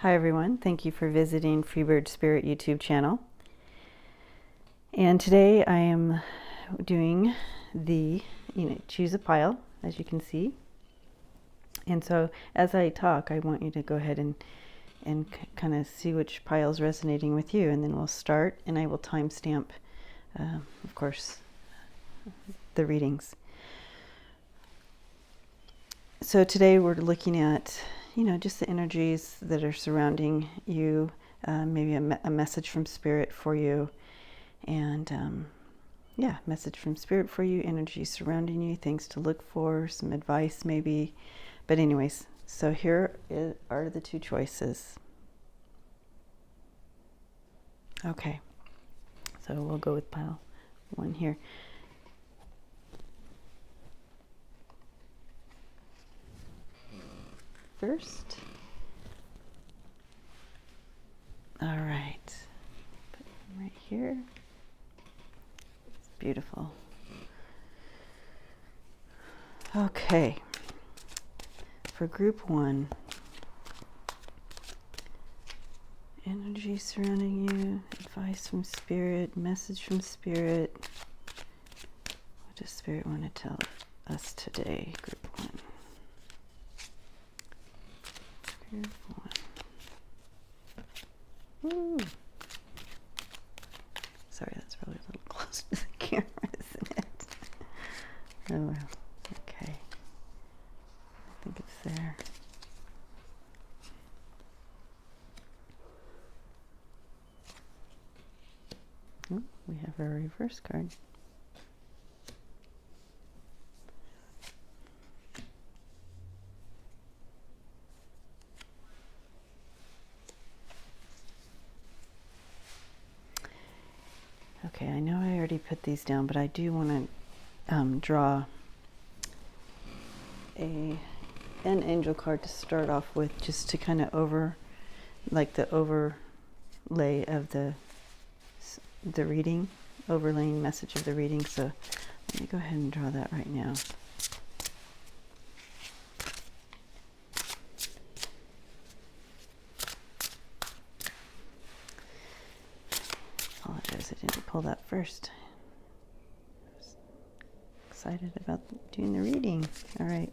Hi everyone, thank you for visiting Freebird Spirit YouTube channel. And today I am doing the, choose a pile, as you can see. And so as I talk, I want you to go ahead and kind of see which pile is resonating with you, and then we'll start, and I will timestamp, of course, the readings. So today we're looking at just the energies that are surrounding you, maybe a message from Spirit for you, and message from Spirit for you, energy surrounding you, things to look for, some advice maybe. But anyways, so here are the two choices. Okay, so we'll go with pile 1 here. First. All right. Put them right here. It's beautiful. Okay. For group 1, energy surrounding you, advice from Spirit, message from Spirit. What does Spirit want to tell us today, group 1? Ooh. Sorry, that's probably a little close to the camera, isn't it? Oh well. Okay. I think it's there. Oh, we have a reverse card. Okay, I know I already put these down, but I do want to draw an angel card to start off with, just to kind of the overlay of the reading, overlaying message of the reading. So let me go ahead and draw that right now. Apologize, I didn't pull that first. I was excited about doing the reading. All right.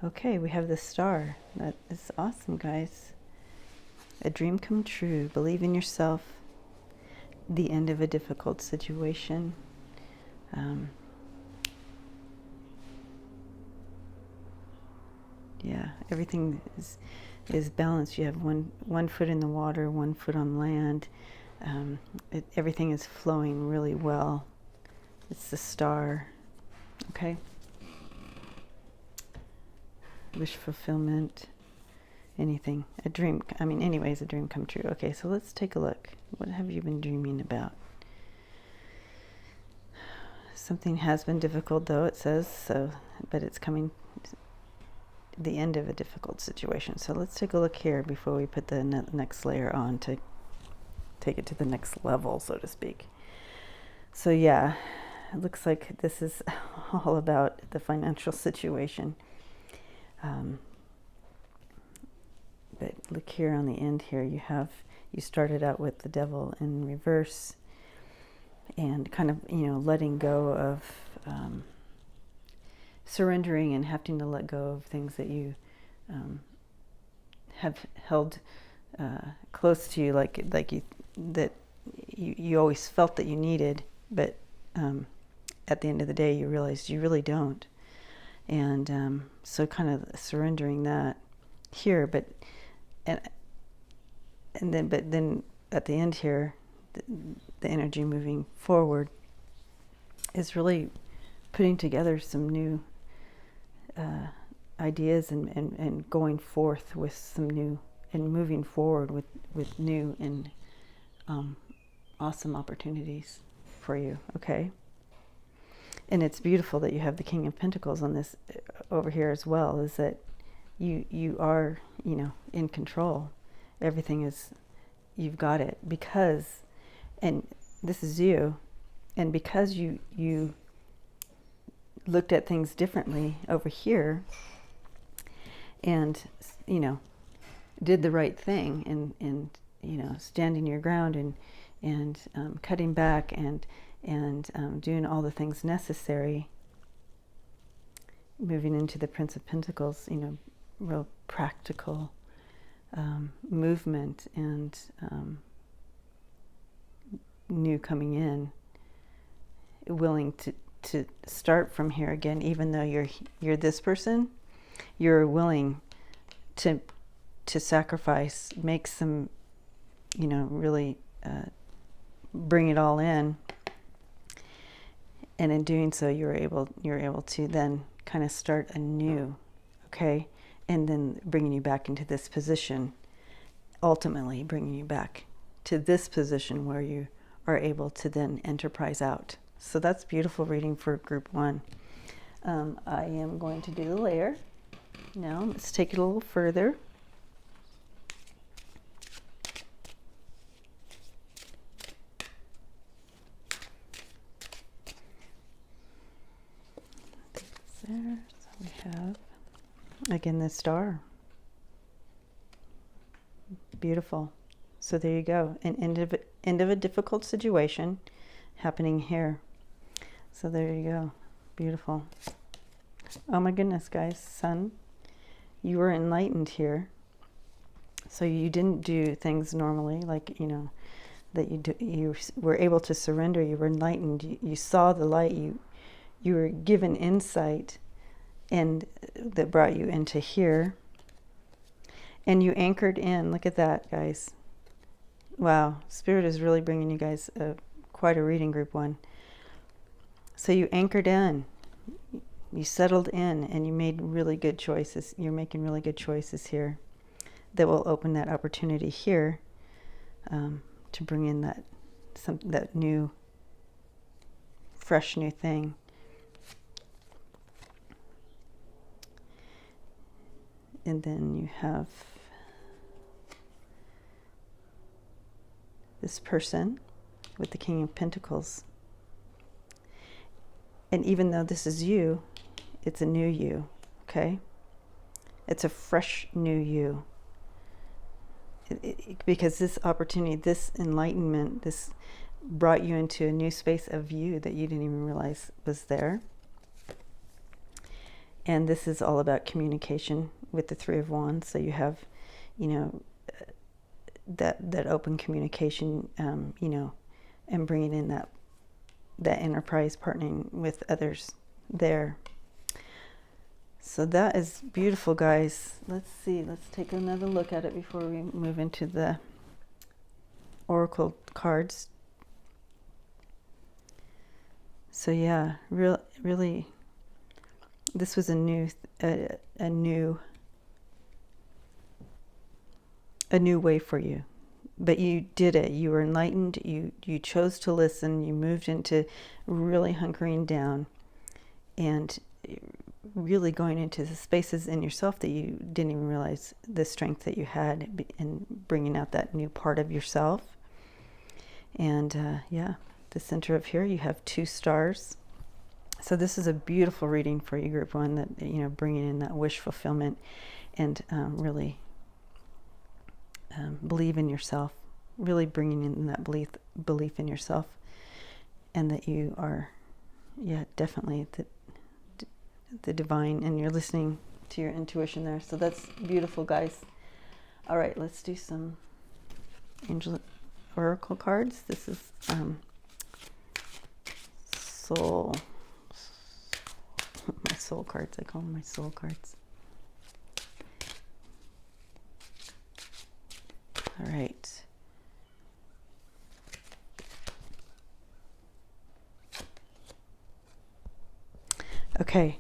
Okay, we have the star. That is awesome, guys. A dream come true. Believe in yourself. The end of a difficult situation. Everything is balanced. You have one foot in the water, 1 foot on land. Everything is flowing really well. It's the star. Okay. Wish fulfillment. Anything. A dream. A dream come true. Okay, so let's take a look. What have you been dreaming about? Something has been difficult, though, it says, so, but it's coming the end of a difficult situation. So let's take a look here before we put the next layer on to take it to the next level, so to speak. So yeah, it looks like this is all about the financial situation. But look here on the end here, you started out with the devil in reverse, and kind of, letting go of surrendering and having to let go of things that you have held close to you, that you always felt that you needed, but at the end of the day you realized you really don't. And so kind of surrendering that here, but then at the end here, the energy moving forward is really putting together some new ideas and going forth with some new, and moving forward with new and awesome opportunities for you. Okay. And it's beautiful that you have the King of Pentacles on this over here as well, is that you are, in control. Everything is, you've got it, because, and this is you, and because you looked at things differently over here, and did the right thing and standing your ground and cutting back and doing all the things necessary, moving into the Prince of Pentacles, real practical movement and new coming in, willing to start from here again. Even though you're this person, you're willing to sacrifice, make some, really bring it all in. And in doing so, you're able to then kind of start anew, okay? And then bringing you back into this position, ultimately bringing you back to this position where you are able to then enterprise out. So that's beautiful reading for group 1. I am going to do the layer. Now let's take it a little further. There, so we have again the star. Beautiful. So there you go, an end of a difficult situation happening here. So there you go. Beautiful. Oh my goodness, guys, Sun, you were enlightened here. So you didn't do things normally, like that you were able to surrender. You were enlightened. You saw the light. You were given insight, and that brought you into here. And you anchored in. Look at that, guys. Wow, Spirit is really bringing you guys quite a reading, group 1. So you anchored in. You settled in, and you made really good choices. You're making really good choices here that will open that opportunity here to bring in that new, fresh new thing. And then you have this person with the King of Pentacles. And even though this is you, it's a new you, okay? It's a fresh new you. Because this opportunity, this enlightenment, this brought you into a new space of you that you didn't even realize was there. And this is all about communication with the Three of Wands. So you have, that open communication, and bringing in that enterprise, partnering with others there. So that is beautiful, guys. Let's see. Let's take another look at it before we move into the oracle cards. So yeah, really. This was a new way for you, but you did it. You were enlightened. You chose to listen. You moved into really hunkering down, and really going into the spaces in yourself that you didn't even realize the strength that you had, in bringing out that new part of yourself. And yeah, the center of here you have 2 stars. So this is a beautiful reading for you, group 1, that, bringing in that wish fulfillment and really believe in yourself, really bringing in that belief in yourself, and that you are, definitely the divine, and you're listening to your intuition there. So that's beautiful, guys. All right, let's do some angel oracle cards. This is soul. My soul cards. I call them my soul cards. All right. Okay.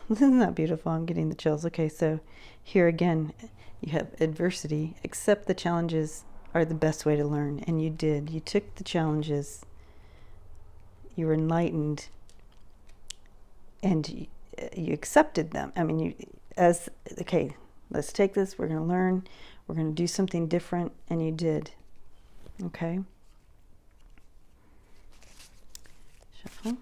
Isn't that beautiful? I'm getting the chills. Okay, so here again, you have adversity. Accept the challenges are the best way to learn. And you did. You took the challenges. You were enlightened. And you accepted them. I mean, okay, let's take this. We're going to learn. We're going to do something different. And you did. Okay. Shuffle.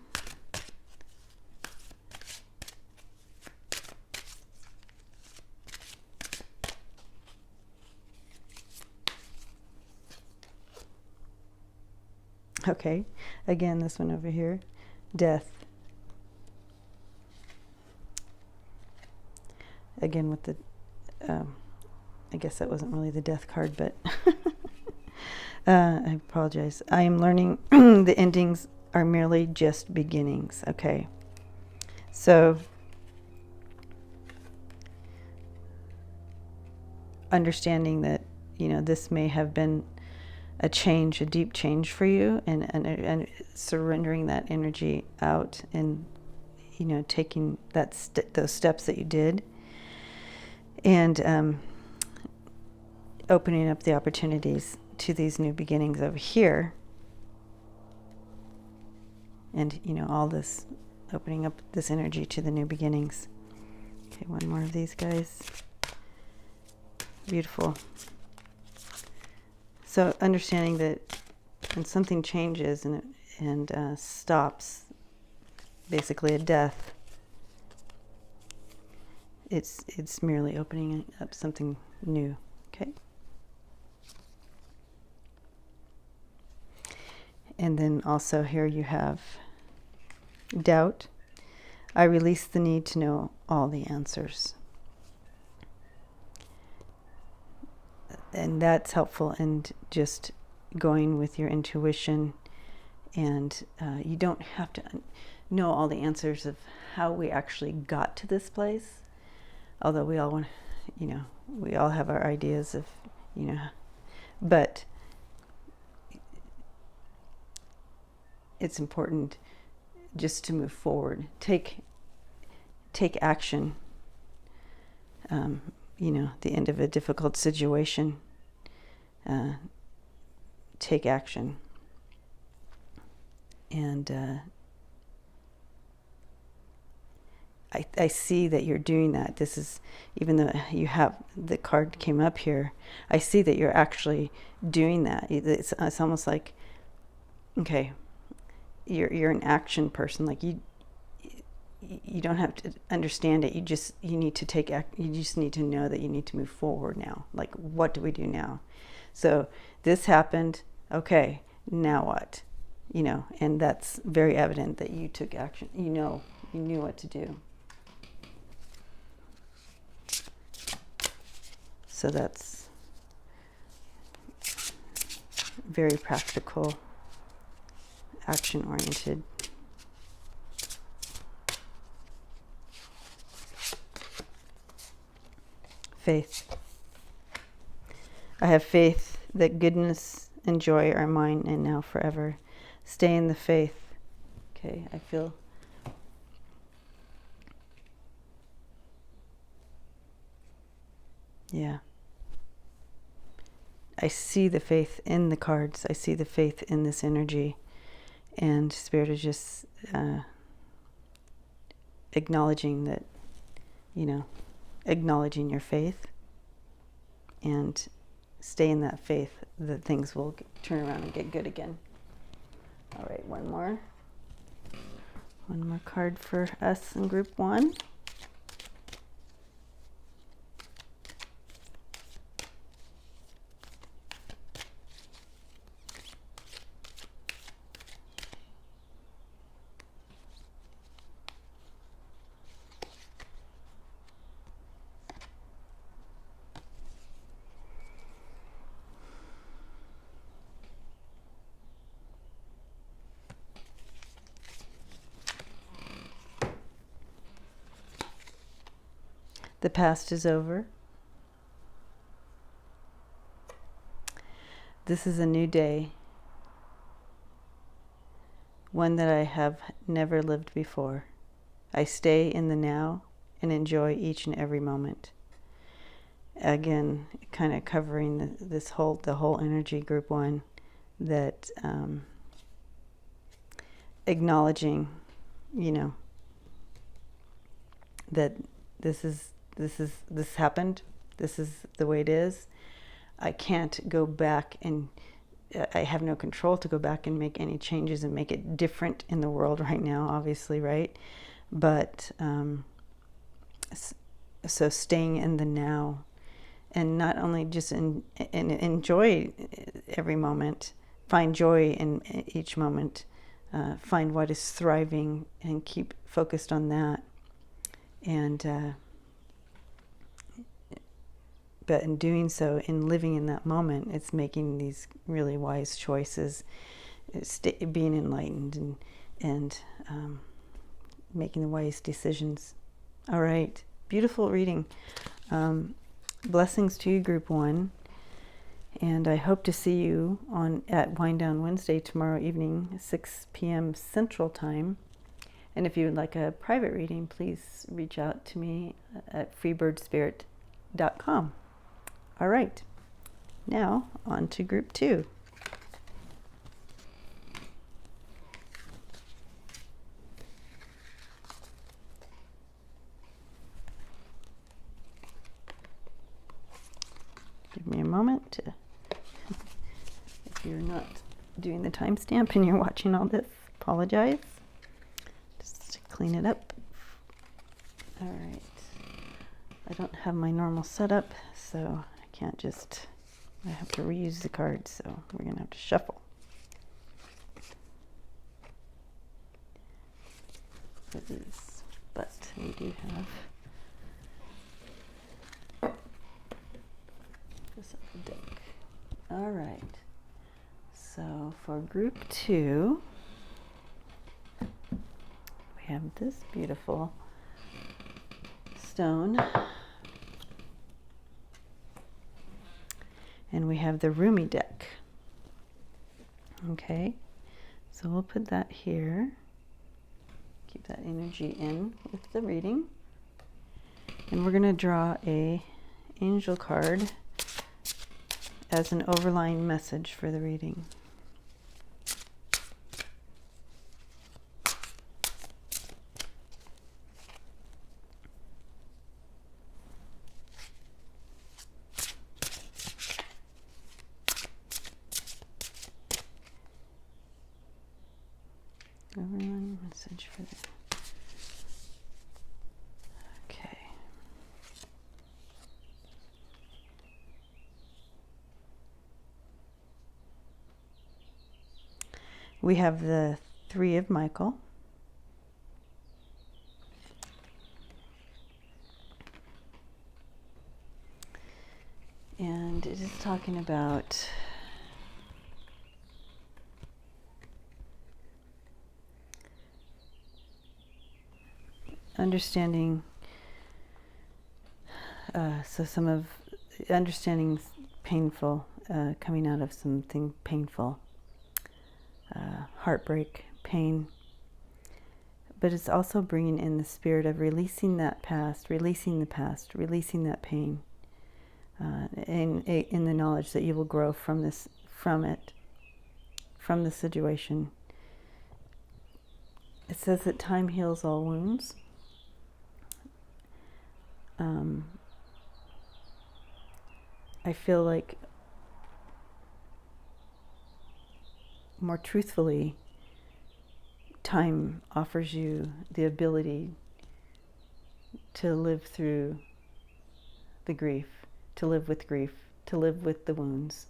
Okay, again, this one over here, death. Again with the, I guess that wasn't really the death card, but I apologize. I am learning the endings are merely just beginnings. Okay, so understanding that, you know, this may have been a change, a deep change for you, and surrendering that energy out, and, you know, taking that those steps that you did, and opening up the opportunities to these new beginnings over here, and, you know, all this, opening up this energy to the new beginnings. Okay, one more of these guys. Beautiful. So understanding that when something changes and stops, basically a death, it's merely opening up something new. Okay. And then also here you have doubt. I release the need to know all the answers. And that's helpful, and just going with your intuition, and you don't have to know all the answers of how we actually got to this place, although we all want, you know, we all have our ideas of, you know, but it's important just to move forward, take action. You know, the end of a difficult situation, take action. And I see that you're doing that. This is, even though you have, the card came up here, I see that you're actually doing that. It's almost like, okay, you're an action person. Like you don't have to understand it. You need to take act. You just need to know that you need to move forward now. Like, what do we do now? So this happened. Okay, now what? You know, and that's very evident that you took action. You know, you knew what to do. So that's very practical, action-oriented. Faith. I have faith that goodness and joy are mine and now forever. Stay in the faith. Okay, I feel yeah. I see the faith in the cards. I see the faith in this energy. And Spirit is just acknowledging that, you know, acknowledging your faith, and stay in that faith that things will turn around and get good again. All right, one more card for us in group 1. The past is over. This is a new day, one that I have never lived before. I stay in the now and enjoy each and every moment. Again, kind of covering the whole energy, group 1, that acknowledging, you know, that this happened. This is the way it is. I can't go back, and I have no control to go back and make any changes and make it different in the world right now, obviously, right? But so staying in the now, and not only just enjoy every moment, find joy in each moment, find what is thriving, and keep focused on that. And but in doing so, in living in that moment, it's making these really wise choices, being enlightened, and making the wise decisions. All right, beautiful reading. Blessings to you, Group 1. And I hope to see you at Wind Down Wednesday tomorrow evening, 6 p.m. Central Time. And if you would like a private reading, please reach out to me at freebirdspirit.com. All right, now on to Group 2. Give me a moment to, if you're not doing the timestamp and you're watching all this, apologize. Just to clean it up. All right. I don't have my normal setup, so I can't just, I have to reuse the cards, so we're going to have to shuffle. But we do have this up the deck. All right. So for Group 2, we have this beautiful stone. And we have the Rumi deck. Okay, so we'll put that here. Keep that energy in with the reading. And we're going to draw a angel card as an overlying message for the reading. Overlying message for the... Okay. We have the Three of Michael. And it is talking about understanding, understanding painful, coming out of something painful, heartbreak, pain, but it's also bringing in the spirit of releasing that past, releasing the past, releasing that pain, in the knowledge that you will grow from the situation. It says that time heals all wounds. I feel like, more truthfully, time offers you the ability to live through the grief, to live with grief, to live with the wounds,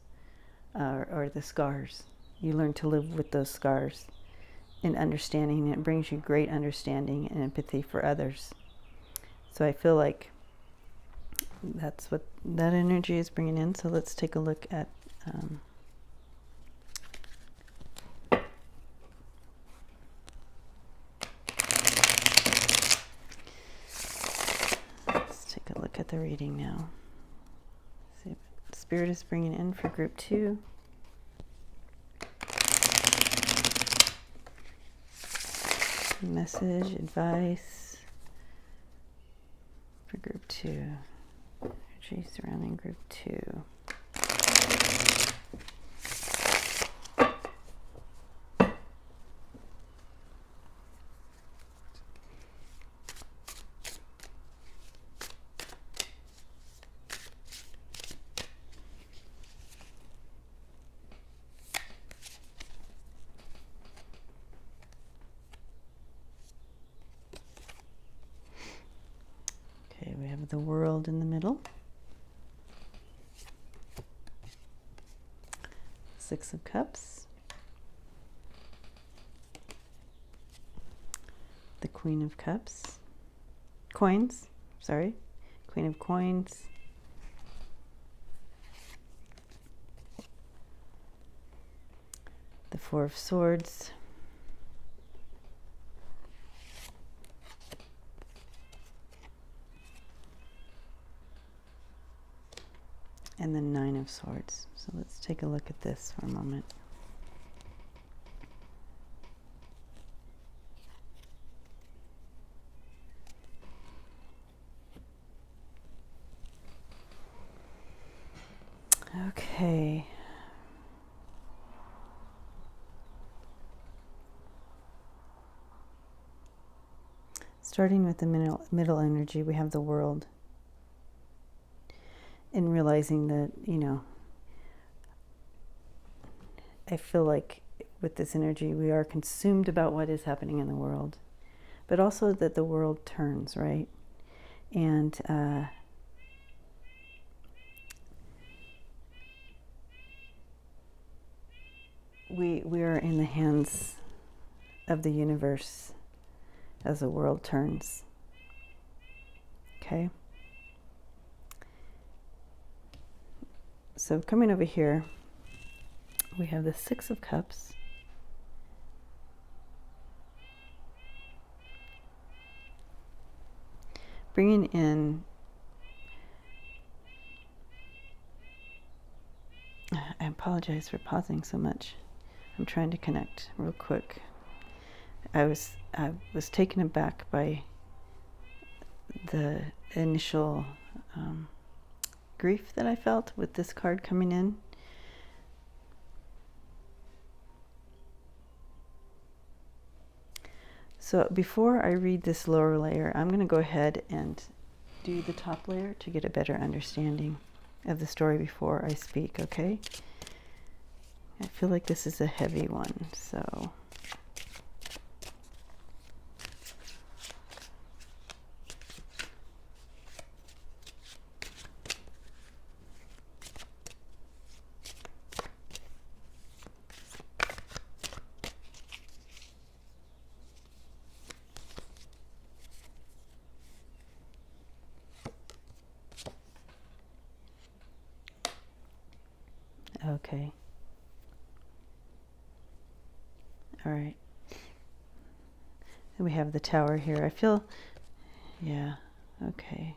or the scars. You learn to live with those scars and understanding. It brings you great understanding and empathy for others. So I feel like that's what that energy is bringing in. So let's take a look at the reading now. See what Spirit is bringing in for Group 2. Message, advice for Group 2. Energy surrounding Group 2. We have the World in the middle. Six of Cups. the Queen of Cups. Coins, sorry. Queen of Coins. The Four of Swords. And the Nine of Swords. So let's take a look at this for a moment. Okay. Starting with the middle energy, we have the World. And realizing that, you know, I feel like with this energy, we are consumed about what is happening in the world, but also that the world turns, right? And we are in the hands of the universe as the world turns. Okay? So coming over here, we have the Six of Cups. Bringing in, I apologize for pausing so much. I'm trying to connect real quick. I was taken aback by the initial grief that I felt with this card coming in. So before I read this lower layer, I'm going to go ahead and do the top layer to get a better understanding of the story before I speak, okay? I feel like this is a heavy one, so... Okay. All right. And we have the Tower here. I feel, yeah, okay.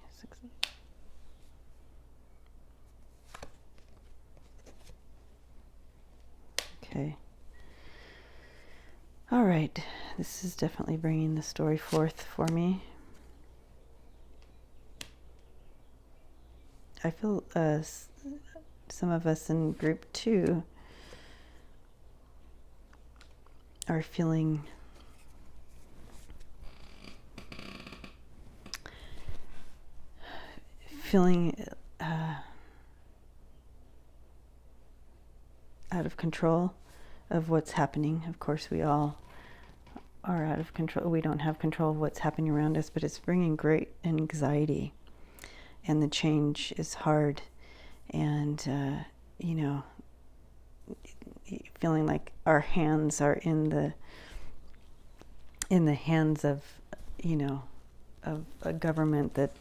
Okay. All right. This is definitely bringing the story forth for me. I feel some of us in group 2 are feeling out of control of what's happening. Of course, we all are out of control. We don't have control of what's happening around us, but it's bringing great anxiety, and the change is hard, and you know, feeling like our hands are in the hands of, you know, of a government that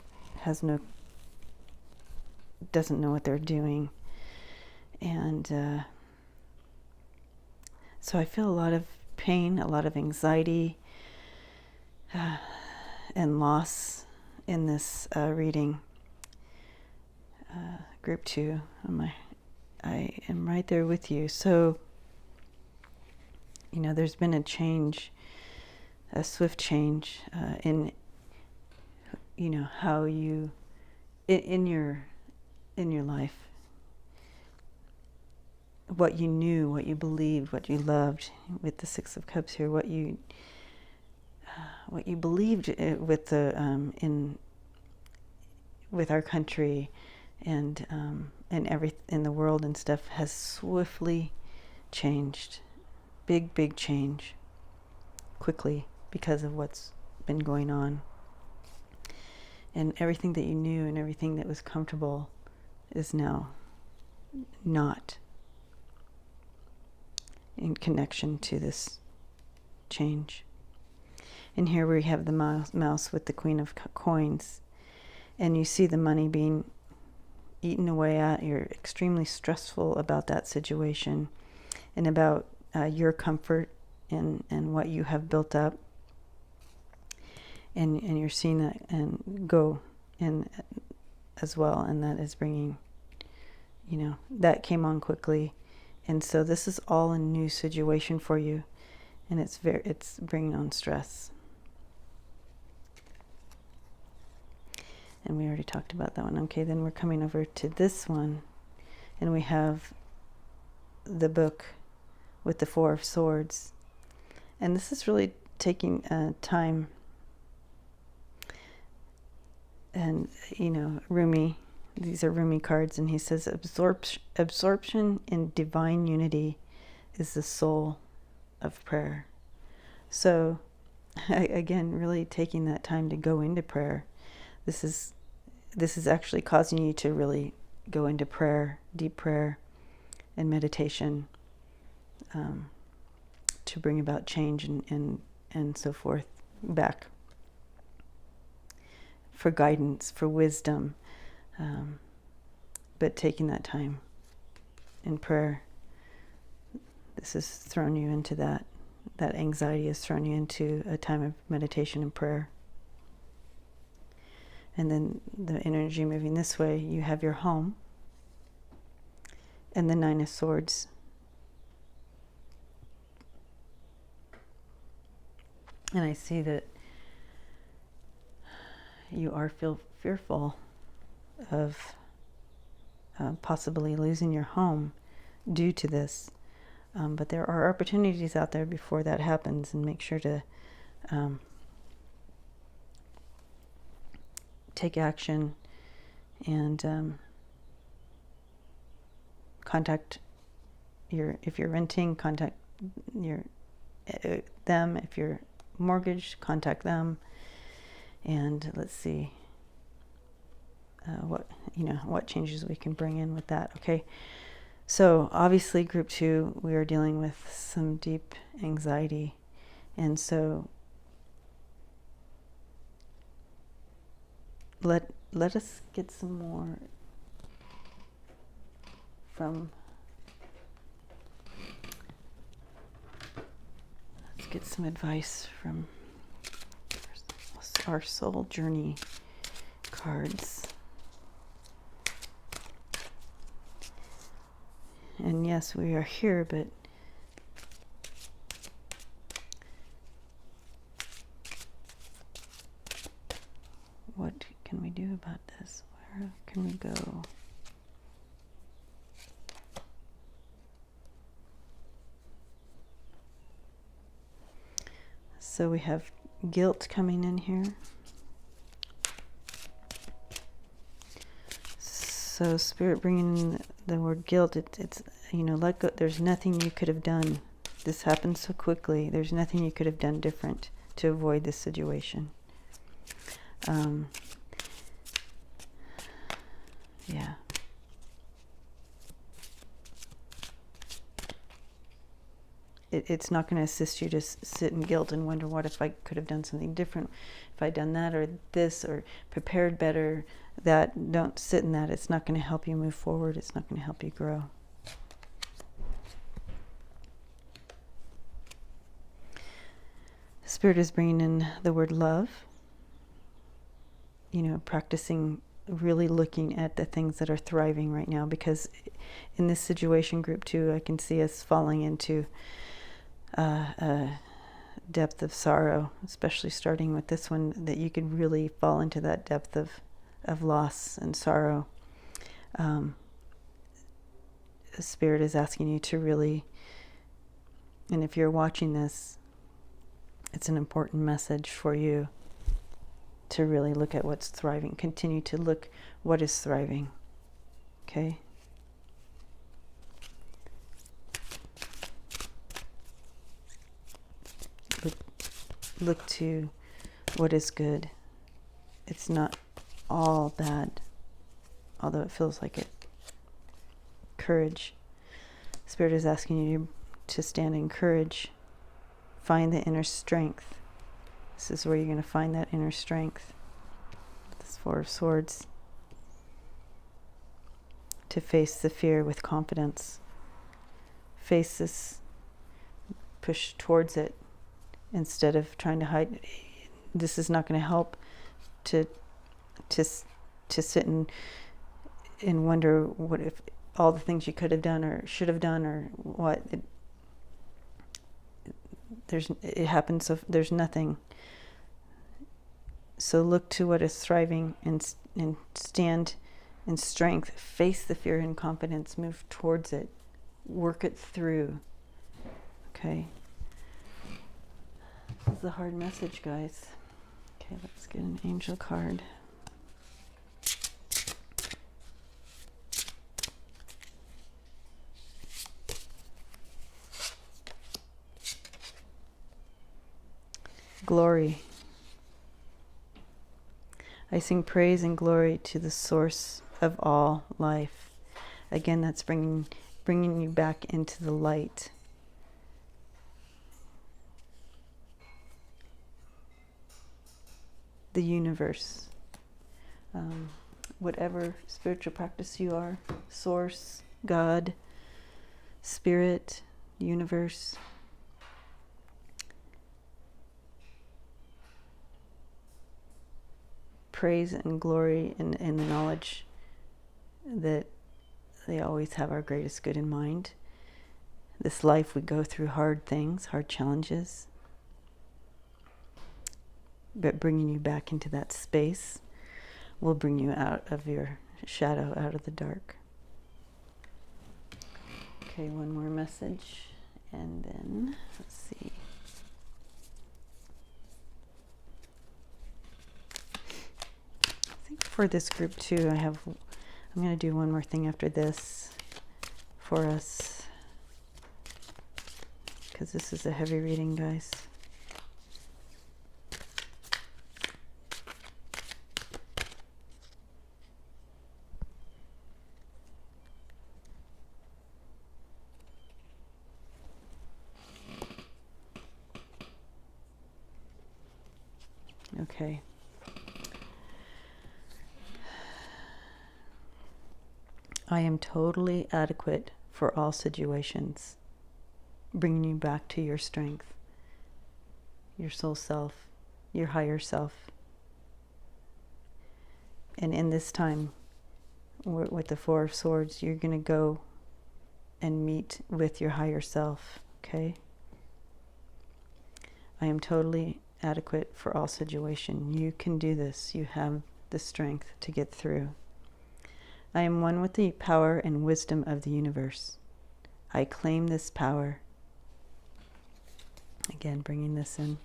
doesn't know what they're doing. And so I feel a lot of pain, a lot of anxiety, and loss in this reading. Group 2, I am right there with you. So, you know, there's been a change, a swift change in, you know, how you, in your life, what you knew, what you believed, what you loved, with the Six of Cups here, what you believed with the with our country and in the world and stuff has swiftly changed. Big change quickly because of what's been going on. And everything that you knew and everything that was comfortable is now not in connection to this change. And here we have the mouse with the Queen of Coins. And you see the money being eaten away at. You're extremely stressful about that situation and about your comfort and what you have built up. And you're seeing that and go in as well. And that is bringing, that came on quickly. And so this is all a new situation for you. And it's bringing on stress. And we already talked about that one. Okay, then we're coming over to this one. And we have the book with the Four of Swords. And this is really taking time. And, Rumi, these are Rumi cards. And he says, absorption in divine unity is the soul of prayer. So, again, really taking that time to go into prayer. This is actually causing you to really go into prayer, deep prayer and meditation, to bring about change and so forth back, for guidance, for wisdom, but taking that time in prayer. This has thrown you into that anxiety has thrown you into a time of meditation and prayer. And then the energy moving this way, you have your home and the Nine of Swords. And I see that you are fearful of possibly losing your home due to this. But there are opportunities out there before that happens, and make sure to take action and contact if you're renting, contact them. If you're mortgaged, contact them. And let's see what changes we can bring in with that. Okay. So obviously group 2, we are dealing with some deep anxiety. And so let us get some more let's get some advice from our soul journey cards. And yes, we are here, but what can we do about this? Where can we go? So we have guilt coming in here. So Spirit bringing in the word guilt, it's let go. There's nothing you could have done. This happened so quickly. There's nothing you could have done different to avoid this situation. Yeah. It's not going to assist you to sit in guilt and wonder, what if I could have done something different? If I'd done that or this or prepared better, that, don't sit in that. It's not going to help you move forward. It's not going to help you grow. Spirit is bringing in the word love. Practicing really looking at the things that are thriving right now, because in this situation, group 2, I can see us falling into a depth of sorrow, especially starting with this one, that you could really fall into that depth of loss and sorrow. Spirit is asking you to really, and if you're watching this, it's an important message for you to really look at what's thriving. Continue to look what is thriving. Okay? Look to what is good. It's not all bad, although it feels like it. Courage. Spirit is asking you to stand in courage. Find the inner strength This is where you're going to find that inner strength. This Four of Swords. To face the fear with confidence. Face this, push towards it instead of trying to hide. This is not going to help to sit and wonder what if all the things you could have done or should have done or what. It happens, so there's nothing. So look to what is thriving and stand in strength. Face the fear in confidence. Move towards it. Work it through. Okay. This is a hard message, guys. Okay, let's get an angel card. Glory. I sing praise and glory to the source of all life. Again, that's bringing you back into the light. The universe. Whatever spiritual practice you are, source, God, spirit, universe. Praise and glory in the knowledge that they always have our greatest good in mind. This life we go through hard things, hard challenges, but bringing you back into that space will bring you out of your shadow, out of the dark. Okay, one more message, and then let's see. For this group too, I'm going to do one more thing after this for us, because this is a heavy reading, guys. Okay. I am totally adequate for all situations, bringing you back to your strength, your soul self, your higher self. And in this time, with the Four of Swords, you're going to go and meet with your higher self, okay? I am totally adequate for all situations. You can do this. You have the strength to get through. I am one with the power and wisdom of the universe. I claim this power. Again, bringing this in.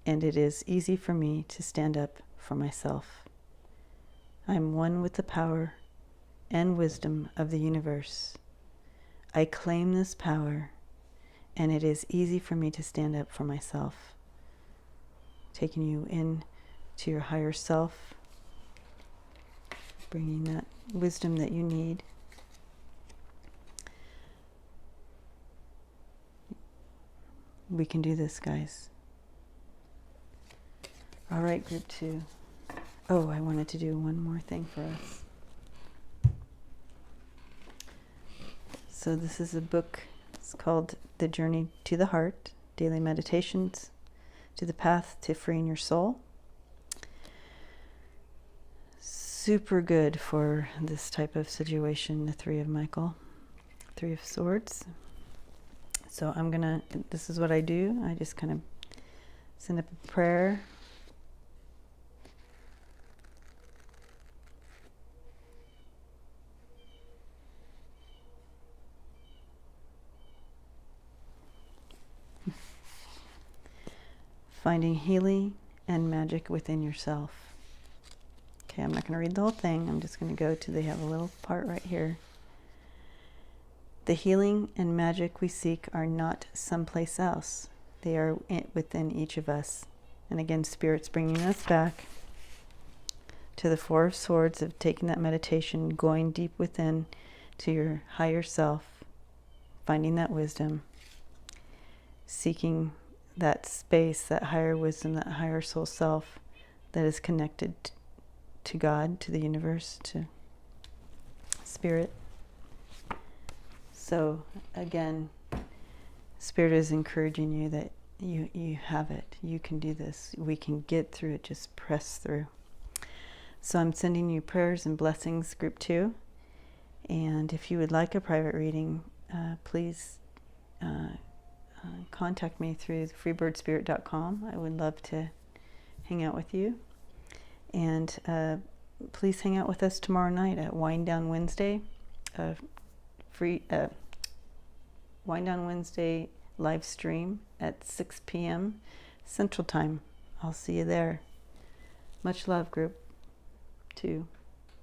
And it is easy for me to stand up for myself. I am one with the power and wisdom of the universe. I claim this power, and it is easy for me to stand up for myself. Taking you in to your higher self, bringing that wisdom that you need. We can do this, guys. All right, group 2. Oh, I wanted to do one more thing for us. So this is a book. It's called The Journey to the Heart, Daily Meditations to the Path to Freeing Your Soul. Super good for this type of situation, the Three of Swords. So this is what I do. I just kind of send up a prayer. Finding healing and magic within yourself. Okay, I'm not going to read the whole thing. I'm just going to go to, they have a little part right here. The healing and magic we seek are not someplace else. They are within each of us. And again, Spirit's bringing us back to the Four of Swords of taking that meditation, going deep within to your higher self, finding that wisdom. seeking that space, that higher wisdom, that higher soul self that is connected to God, to the universe, to spirit. So again, Spirit is encouraging you that you have it. You can do this. We can get through it. Just press through. So I'm sending you prayers and blessings, group 2. And if you would like a private reading, please contact me through freebirdspirit.com. I would love to hang out with you. And please hang out with us tomorrow night at Wind Down Wednesday. Wind Down Wednesday live stream at 6 p.m. Central Time. I'll see you there. Much love, group 2.